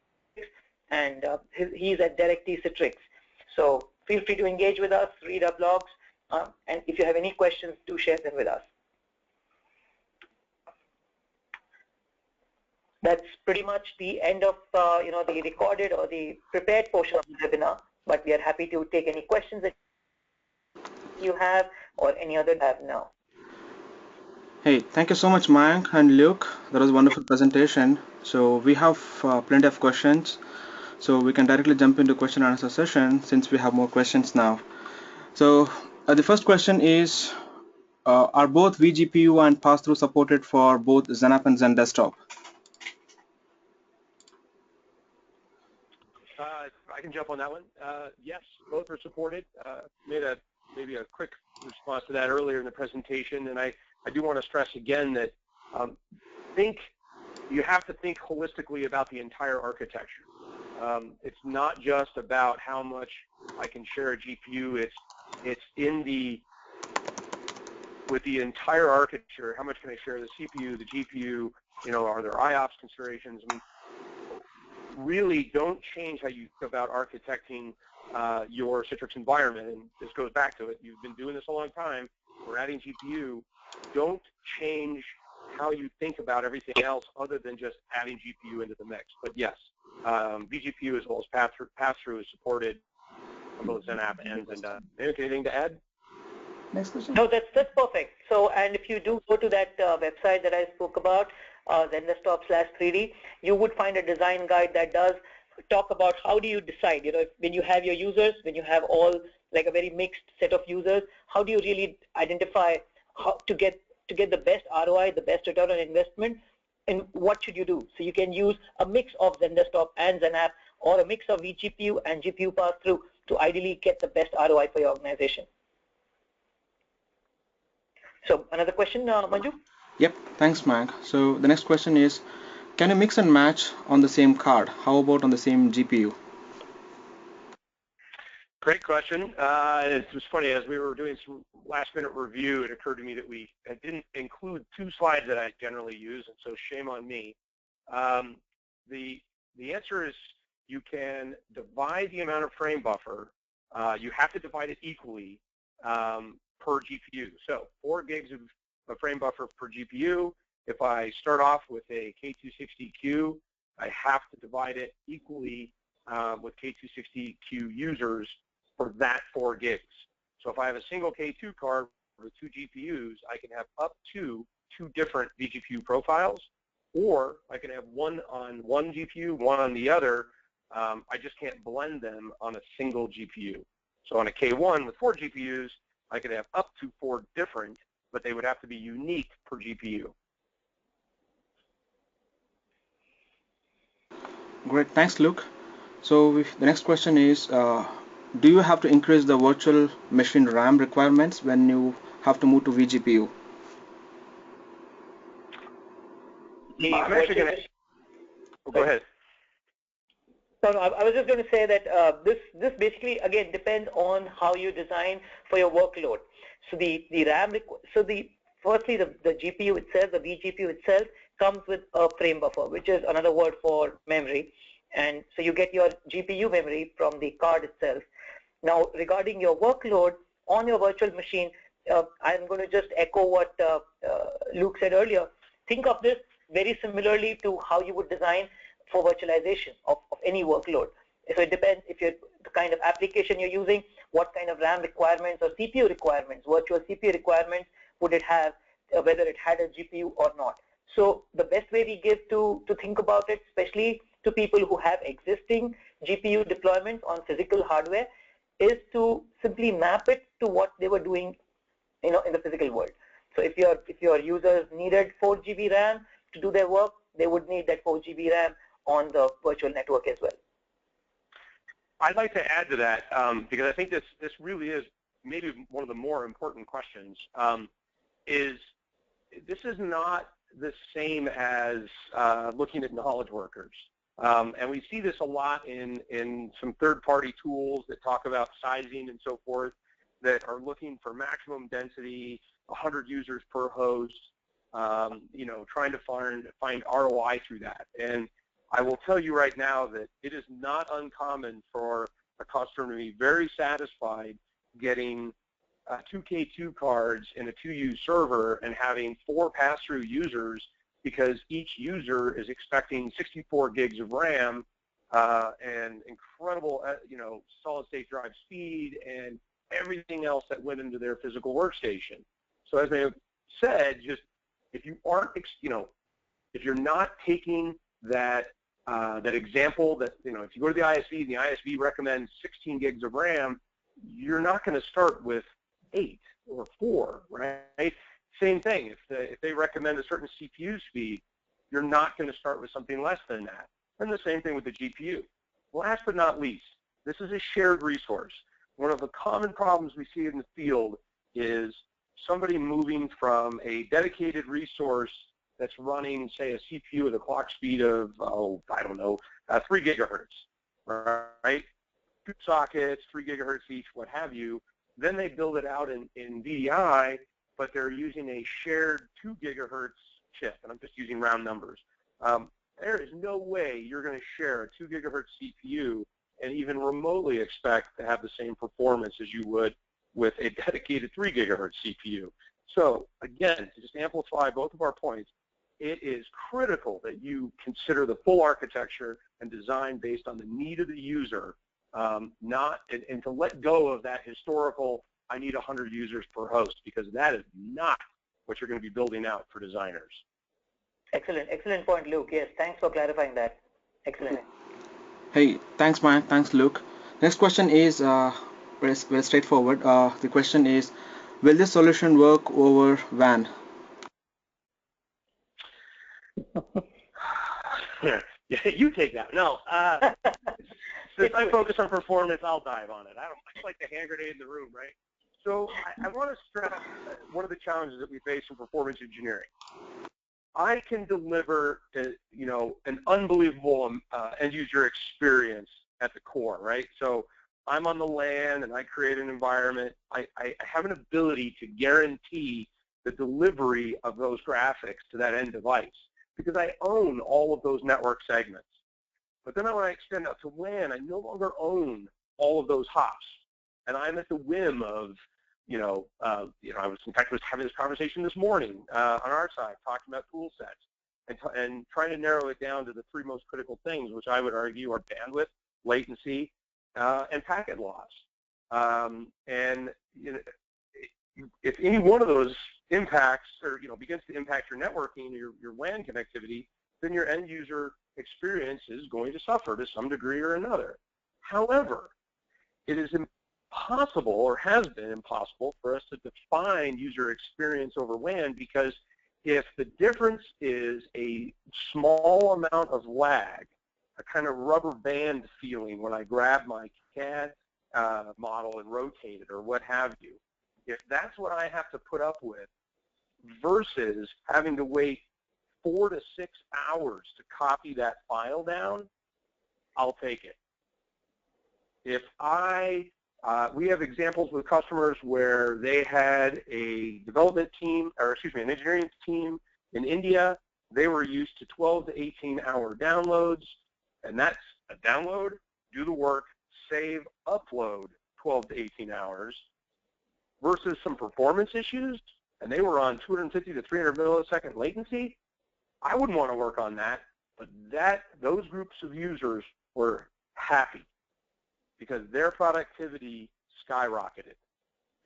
And he's at Derek T Citrix. So feel free to engage with us, read our blogs, and if you have any questions, do share them with us. That's pretty much the end of the recorded or the prepared portion of the webinar. But we are happy to take any questions that you have or any other have now. Hey, thank you so much, Mayank and Luke. That was a wonderful presentation. So we have plenty of questions. So we can directly jump into question and answer session since we have more questions now. So the first question is, are both vGPU and pass-through supported for both XenApp and XenDesktop? I can jump on that one. Yes, both are supported. Made maybe a quick response to that earlier in the presentation, and I do want to stress again that you have to think holistically about the entire architecture. It's not just about how much I can share a GPU. It's with the entire architecture. How much can I share the CPU, the GPU? Are there IOPS considerations? I mean, really don't change how you think about architecting your Citrix environment. And this goes back to it. You've been doing this a long time. We're adding GPU. Don't change how you think about everything else other than just adding GPU into the mix. But yes, vGPU as well as pass-through is supported on both XenApp and XenDesktop. Anything to add? Next question. No, that's perfect. So, and if you do go to that website that I spoke about, XenDesktop/3D, you would find a design guide that does talk about how do you decide, when you have your users, when you have all like a very mixed set of users, how do you really identify how to get the best ROI, the best return on investment, and what should you do? So you can use a mix of XenDesktop and XenApp, or a mix of vGPU and GPU pass-through to ideally get the best ROI for your organization. So another question, Manju? Yep, thanks, Mayank. So the next question is, can you mix and match on the same card? How about on the same GPU? Great question. It was funny, as we were doing some last-minute review, it occurred to me that I didn't include 2 slides that I generally use, and so shame on me. The answer is you can divide the amount of frame buffer. You have to divide it equally per GPU. So 4 gigs of frame buffer per GPU. If I start off with a K260Q, I have to divide it equally with K260Q users for that 4 gigs. So if I have a single K2 card with 2 GPUs, I can have up to 2 different vGPU profiles, or I can have one on one GPU, one on the other. I just can't blend them on a single GPU. So on a K1 with 4 GPUs, I could have up to 4 different, but they would have to be unique per GPU. Great, thanks, Luke. So the next question is, do you have to increase the virtual machine RAM requirements when you have to move to vGPU? I'm actually going to go ahead. No, I was just going to say that this basically, again, depends on how you design for your workload. So the RAM, firstly, the GPU itself, the vGPU itself, comes with a frame buffer, which is another word for memory. And so you get your GPU memory from the card itself. Now, regarding your workload on your virtual machine, I'm going to just echo what Luke said earlier. Think of this very similarly to how you would design for virtualization of any workload. So it depends if you're the kind of application you're using, what kind of RAM requirements or CPU requirements, virtual CPU requirements would it have, whether it had a GPU or not. So the best way we give to think about it, especially to people who have existing GPU deployments on physical hardware, is to simply map it to what they were doing, in the physical world. So if your users needed 4 GB RAM to do their work, they would need that 4 GB RAM on the virtual network as well. I'd like to add to that because I think this really is maybe one of the more important questions. This is not the same as looking at knowledge workers. And we see this a lot in some third-party tools that talk about sizing and so forth that are looking for maximum density, 100 users per host, trying to find ROI through that. And I will tell you right now that it is not uncommon for a customer to be very satisfied getting 2 K2 cards in a 2U server and having 4 pass-through users because each user is expecting 64 gigs of RAM and incredible, solid-state drive speed and everything else that went into their physical workstation. So as I said, just if you aren't, if you're not taking that example that, if you go to the ISV and the ISV recommends 16 gigs of RAM, you're not going to start with 8 or 4, right? Same thing, if they recommend a certain CPU speed, you're not going to start with something less than that. And the same thing with the GPU. Last but not least, this is a shared resource. One of the common problems we see in the field is somebody moving from a dedicated resource that's running, say, a CPU with a clock speed of, 3 gigahertz, right? 2 sockets, 3 gigahertz each, what have you. Then they build it out in VDI, but they're using a shared 2 gigahertz chip, and I'm just using round numbers. There is no way you're going to share a 2 gigahertz CPU and even remotely expect to have the same performance as you would with a dedicated 3 gigahertz CPU. So again, to just amplify both of our points, it is critical that you consider the full architecture and design based on the need of the user, and to let go of that historical, I need 100 users per host, because that is not what you're going to be building out for designers. Excellent point, Luke. Yes, thanks for clarifying that. Excellent. Hey, thanks, Mike. Thanks, Luke. Next question is very straightforward. The question is, will this solution work over WAN? Yeah, you take that. No. Since I focus on performance, I'll dive on it. I like the hand grenade in the room, right? So I want to stress one of the challenges that we face in performance engineering. I can deliver, an unbelievable end user experience at the core, right? So I'm on the LAN and I create an environment, I have an ability to guarantee the delivery of those graphics to that end device because I own all of those network segments. But then when I extend out to LAN, I no longer own all of those hops, and I'm at the whim of, I was in fact having this conversation this morning on our side, talking about tool sets and trying to narrow it down to the three most critical things, which I would argue are bandwidth, latency, and packet loss. If any one of those impacts or begins to impact your networking, your WAN connectivity, then your end user experience is going to suffer to some degree or another. However, it is impossible, or has been impossible, for us to define user experience over WAN, because if the difference is a small amount of lag, a kind of rubber band feeling when I grab my CAD model and rotate it or what have you, if that's what I have to put up with versus having to wait 4 to 6 hours to copy that file down, I'll take it. If we have examples with customers where they had a development team, or excuse me, an engineering team in India. They were used to 12 to 18-hour downloads, and that's a download, do the work, save, upload 12 to 18 hours, versus some performance issues, and they were on 250 to 300 millisecond latency. I wouldn't want to work on that, but those groups of users were happy because their productivity skyrocketed.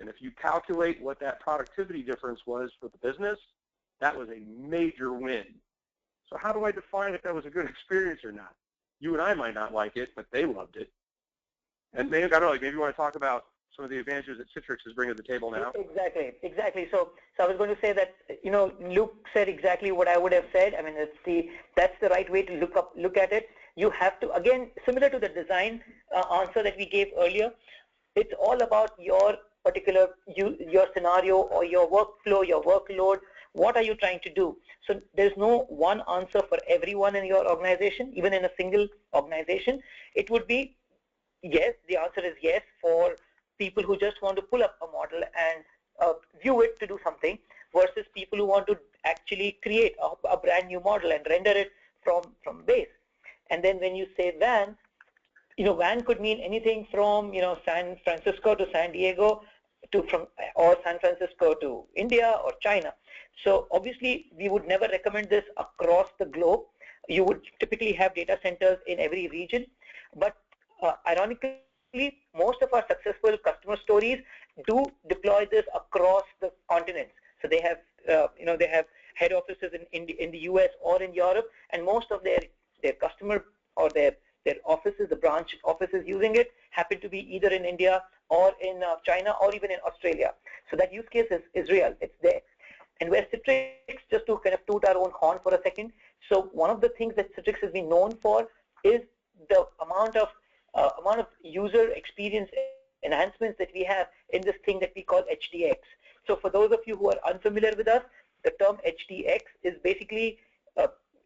And if you calculate what that productivity difference was for the business, that was a major win. So how do I define if that was a good experience or not? You and I might not like it, but they loved it. And maybe, I don't know, maybe you want to talk about some of the advantages that Citrix is bringing to the table now. Exactly. So I was going to say that, Luke said exactly what I would have said. I mean, that's the right way to look at it. You have to, again, similar to the design answer that we gave earlier, it's all about your particular, your scenario or your workflow, your workload. What are you trying to do? So there's no one answer for everyone in your organization, even in a single organization. It would be yes, the answer is yes for people who just want to pull up a model and view it to do something, versus people who want to actually create a brand new model and render it from base. And then when you say WAN, WAN could mean anything from San Francisco to San Diego or San Francisco to India or China. So obviously we would never recommend this across the globe. You would typically have data centers in every region, but ironically, most of our successful customer stories do deploy this across the continents. So they have, they have head offices in the US or in Europe, and most of their customer or their offices, the branch offices using it, happen to be either in India or in China or even in Australia. So that use case is real. It's there. And where Citrix, just to kind of toot our own horn for a second, so one of the things that Citrix has been known for is the amount of user experience enhancements that we have in this thing that we call HDX. So for those of you who are unfamiliar with us, the term HDX is basically,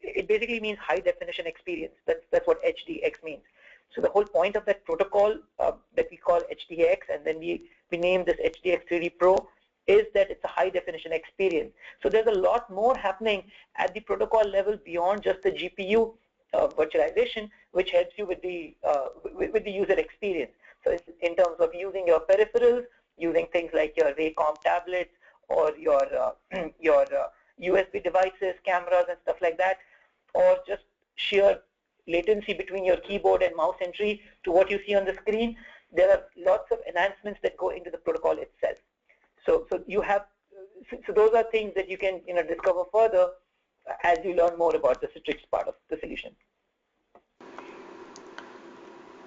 it basically means high definition experience. That's what HDX means. So the whole point of that protocol that we call HDX, and then we name this HDX 3D Pro, is that it's a high definition experience. So there's a lot more happening at the protocol level beyond just the GPU virtualization, which helps you with the user experience. So it's in terms of using your peripherals, using things like your Wacom tablets or your USB devices, cameras, and stuff like that, or just sheer latency between your keyboard and mouse entry to what you see on the screen. There are lots of enhancements that go into the protocol itself. So you have, so those are things that you can discover further as you learn more about the Citrix part of the solution.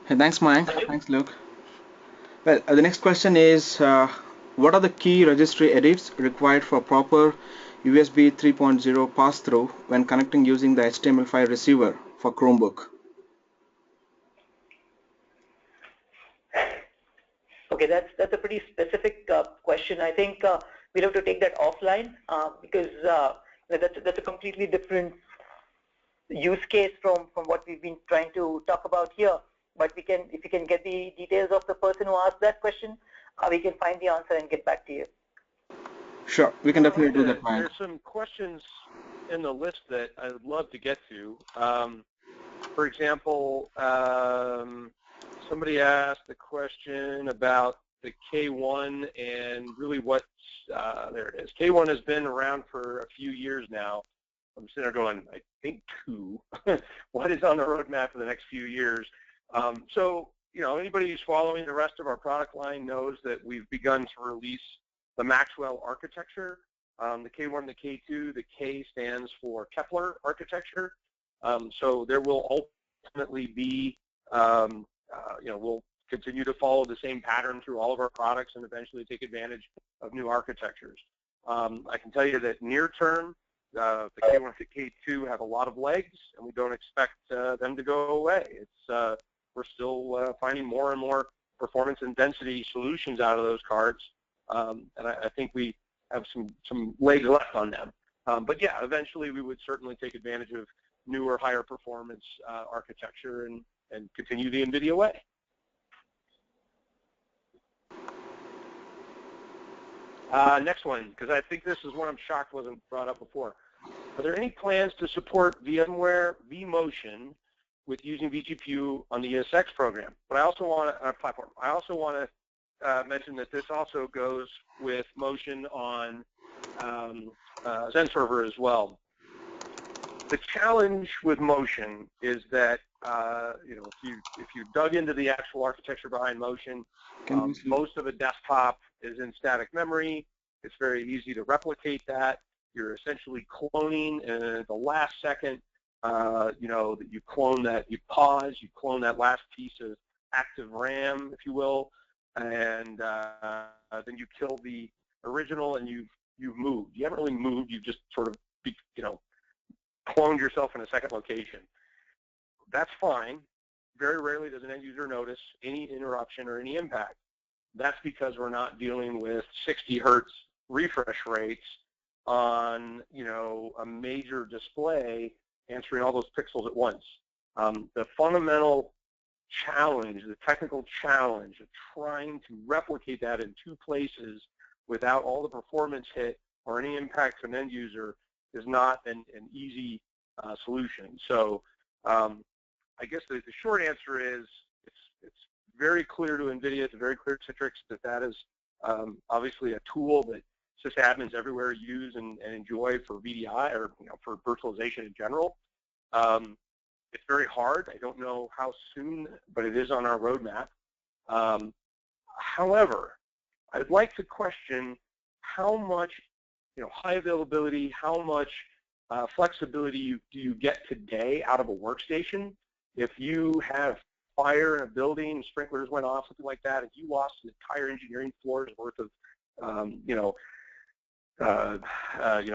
Hey, thanks, Mike. Thanks, Luke. Well, the next question is, what are the key registry edits required for proper USB 3.0 pass-through when connecting using the HTML5 receiver for Chromebook? Okay, that's a pretty specific question. I think we'll have to take that offline because that's a completely different use case from what we've been trying to talk about here. but if you can get the details of the person who asked that question, we can find the answer and get back to you. Sure, we can definitely do that, Mayank. There's some questions in the list that I would love to get to. For example, somebody asked a question about the K1 and really what's, there it is. K1 has been around for a few years now. I'm sitting there going, I think 2. What is on the roadmap for the next few years? So, anybody who's following the rest of our product line knows that we've begun to release the Maxwell architecture, the K1, the K2. The K stands for Kepler architecture. So there will ultimately be, we'll continue to follow the same pattern through all of our products and eventually take advantage of new architectures. I can tell you that near term, the K1 and the K2 have a lot of legs, and we don't expect them to go away. It's we're still finding more and more performance and density solutions out of those cards, and I think we have some legs left on them. But yeah, eventually we would certainly take advantage of newer, higher performance architecture and continue the NVIDIA way. Next one, because I think this is one I'm shocked wasn't brought up before. Are there any plans to support VMware vMotion with using vGPU on the ESX program? But I also want to platform. I also want to mention that this also goes with Motion on XenServer as well. The challenge with Motion is that if you dug into the actual architecture behind Motion, most of a desktop is in static memory. It's very easy to replicate that. You're essentially cloning, and at the last second, that you clone that, you pause, you clone that last piece of active RAM, if you will, and then you kill the original, and you've moved. You haven't really moved. You've just sort of, cloned yourself in a second location. That's fine. Very rarely does an end user notice any interruption or any impact. That's because we're not dealing with 60 hertz refresh rates on, a major display answering all those pixels at once. The fundamental challenge, the technical challenge of trying to replicate that in 2 places without all the performance hit or any impact to an end user is not an easy solution. So I guess the short answer is it's very clear to NVIDIA, it's very clear to Citrix that is obviously a tool that sysadmins everywhere use and enjoy for VDI or for virtualization in general. It's very hard. I don't know how soon, but it is on our roadmap. However, I'd like to question how much high availability, how much flexibility do you get today out of a workstation? If you have fire in a building, sprinklers went off, something like that, and you lost an entire engineering floor's worth of,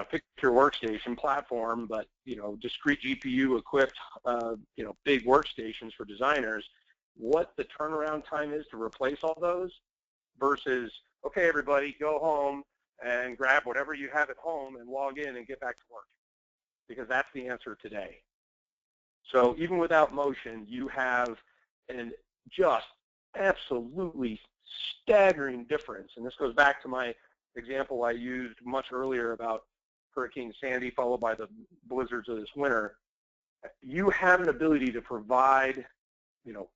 pick your workstation platform, but discrete GPU equipped, big workstations for designers. What the turnaround time is to replace all those versus, okay, everybody, go home and grab whatever you have at home and log in and get back to work, because that's the answer today. So even without Motion, you have an just absolutely staggering difference. And this goes back to my example I used much earlier about Hurricane Sandy followed by the blizzards of this winter. You have an ability to provide,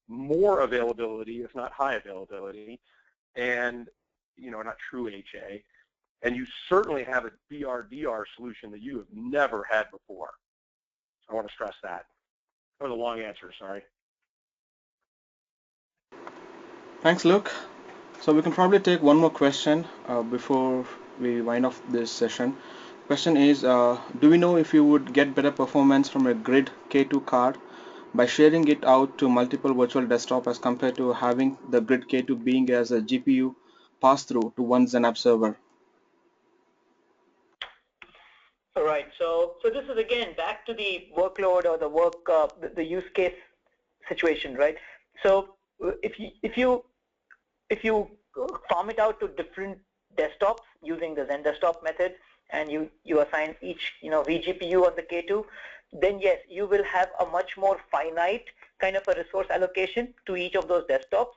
more availability, if not high availability, and, not true HA. And you certainly have a BRDR solution that you have never had before. I want to stress that. That was a long answer, sorry. Thanks, Luke. So we can probably take one more question before we wind off this session. Question is, do we know if you would get better performance from a grid K2 card by sharing it out to multiple virtual desktop as compared to having the grid K2 being as a GPU pass-through to one XenApp server? All right, so this is again back to the workload or the work, the use case situation, right? So if you farm it out to different desktops using the XenDesktop method, and you assign each vGPU on the K2, then yes, you will have a much more finite kind of a resource allocation to each of those desktops.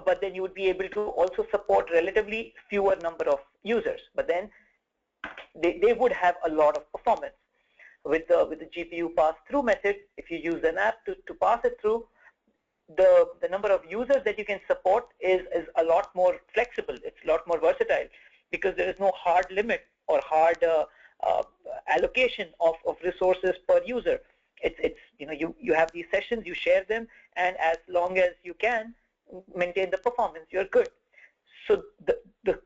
But then you would be able to also support relatively fewer number of users. But then they would have a lot of performance. With the GPU pass-through method, if you use an app to pass it through, the number of users that you can support is a lot more flexible. It's a lot more versatile because there is no hard limit or hard allocation of resources per user. It's you have these sessions, you share them, and as long as you can maintain the performance, you're good. So the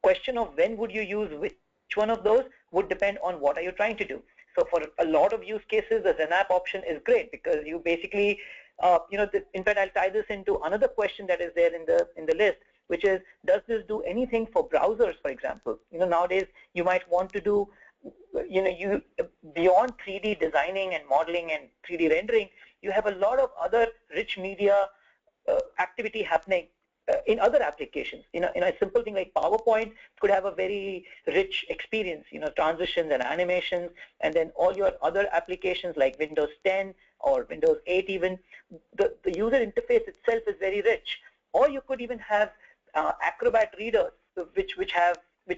question of when would you use which one of those would depend on what are you trying to do. So for a lot of use cases, the XenApp option is great because you basically, in fact, I'll tie this into another question that is there in the list, which is, does this do anything for browsers, for example? Nowadays you might want to do, beyond 3D designing and modeling and 3D rendering, you have a lot of other rich media activity happening in other applications. A simple thing like PowerPoint could have a very rich experience, transitions and animations, and then all your other applications like Windows 10 or Windows 8 even, the user interface itself is very rich. Or you could even have Acrobat readers which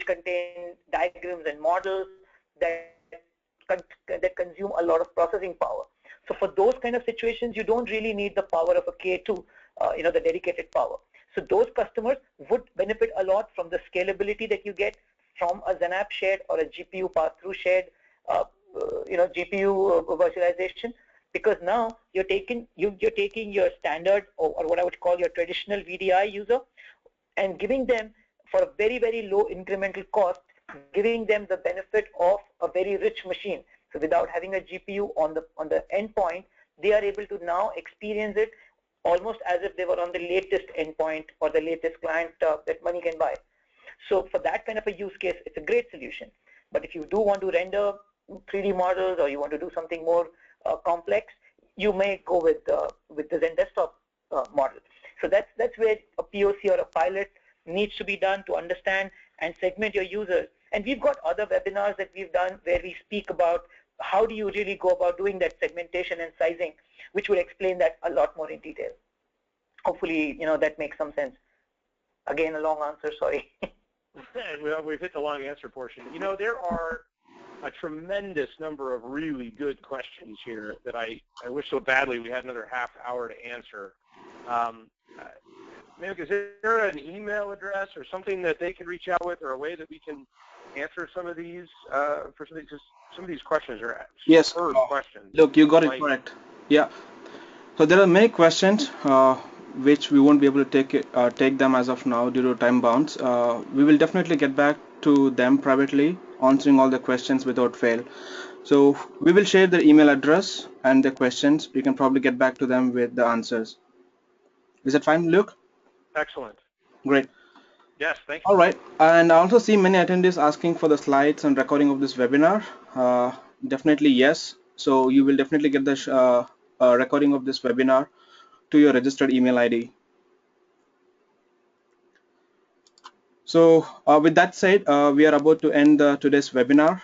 contain diagrams and models that consume a lot of processing power. So for those kind of situations, you don't really need the power of a K2, the dedicated power. So those customers would benefit a lot from the scalability that you get from a XenApp shared or a GPU pass-through shared, GPU virtualization, because now you're taking your standard or what I would call your traditional VDI user and giving them, for a very, very low incremental cost, giving them the benefit of a very rich machine. So without having a GPU on the endpoint, they are able to now experience it almost as if they were on the latest endpoint or the latest client that money can buy. So for that kind of a use case, it's a great solution. But if you do want to render 3D models or you want to do something more complex, you may go with the XenDesktop model. So that's where a POC or a pilot needs to be done to understand and segment your users. And we've got other webinars that we've done where we speak about how do you really go about doing that segmentation and sizing, which will explain that a lot more in detail. Hopefully, that makes some sense. Again, a long answer, sorry. Well, we've hit the long answer portion. There are a tremendous number of really good questions here that I wish so badly we had another half hour to answer. Maybe, is there an email address or something that they can reach out with, or a way that we can answer some of these for some of these questions are superb questions. Look, you got it correct. Yeah. So there are many questions which we won't be able to take them as of now due to time bounds. We will definitely get back to them privately, answering all the questions without fail. So we will share the email address and the questions. You can probably get back to them with the answers. Is that fine, Luke? Excellent. Great. Yes, thank you. All right. And I also see many attendees asking for the slides and recording of this webinar. Definitely yes. So you will definitely get the recording of this webinar to your registered email ID. So with that said, we are about to end today's webinar.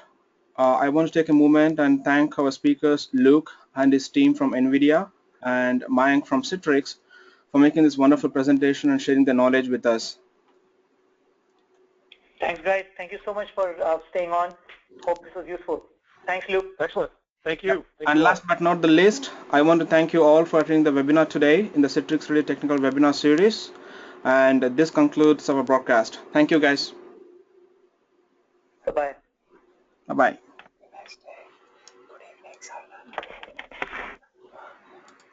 I want to take a moment and thank our speakers, Luke and his team from NVIDIA and Mayank from Citrix for making this wonderful presentation and sharing the knowledge with us. Thanks, guys. Thank you so much for staying on. Hope this was useful. Thanks, Luke. Excellent. Thank you. And last but not the least, I want to thank you all for attending the webinar today in the Citrix Ready Technical Webinar Series. And this concludes our broadcast. Thank you, guys. Bye-bye. Bye-bye.